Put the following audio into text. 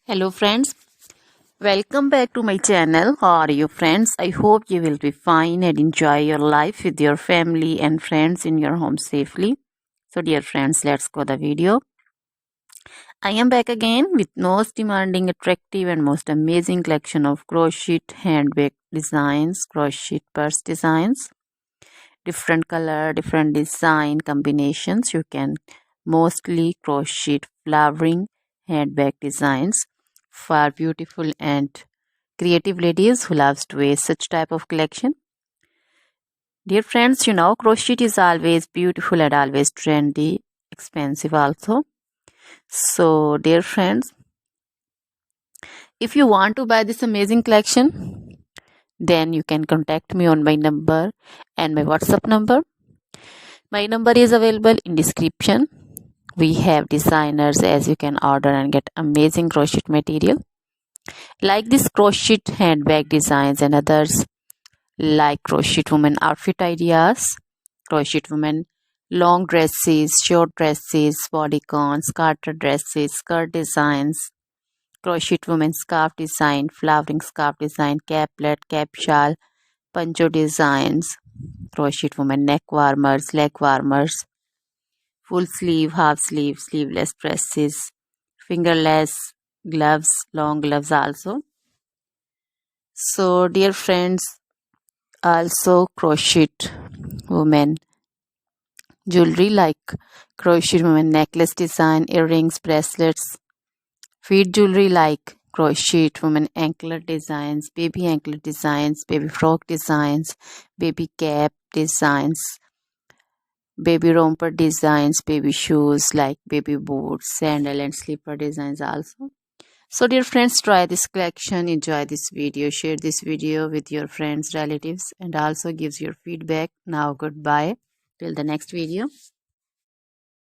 Hello friends, welcome back to my channel. How are you friends? I hope you will be fine and enjoy your life with your family and friends in your home safely. So dear friends, let's go the video. I am back again with most demanding, attractive and most amazing collection of crochet handbag designs, crochet purse designs, different color, different design combinations. You can mostly crochet flowering handbag designs for beautiful and creative ladies who loves to wear such type of collection. Dear friends, you know crochet is always beautiful and always trendy, expensive also. So dear friends, if you want to buy this amazing collection, then you can contact me on my number and my WhatsApp number. My number is available in description. We have designers as you can order and get amazing crochet material like this crochet handbag designs and others like crochet woman outfit ideas, crochet woman long dresses, short dresses, bodycons, garter dresses, skirt designs, crochet woman scarf design, flowering scarf design, caplet, cap shawl, poncho designs, crochet woman neck warmers, leg warmers, full sleeve, half sleeve, sleeveless dresses, fingerless gloves, long gloves also. So dear friends, also crochet women jewelry like crochet women necklace design, earrings, bracelets, feet jewelry like crochet women anklet designs, baby frock designs, baby cap designs, baby romper designs, baby shoes like baby boots, sandal and slipper designs also. So dear friends, try this collection, enjoy this video, share this video with your friends, relatives and also gives your feedback. Now goodbye till the next video.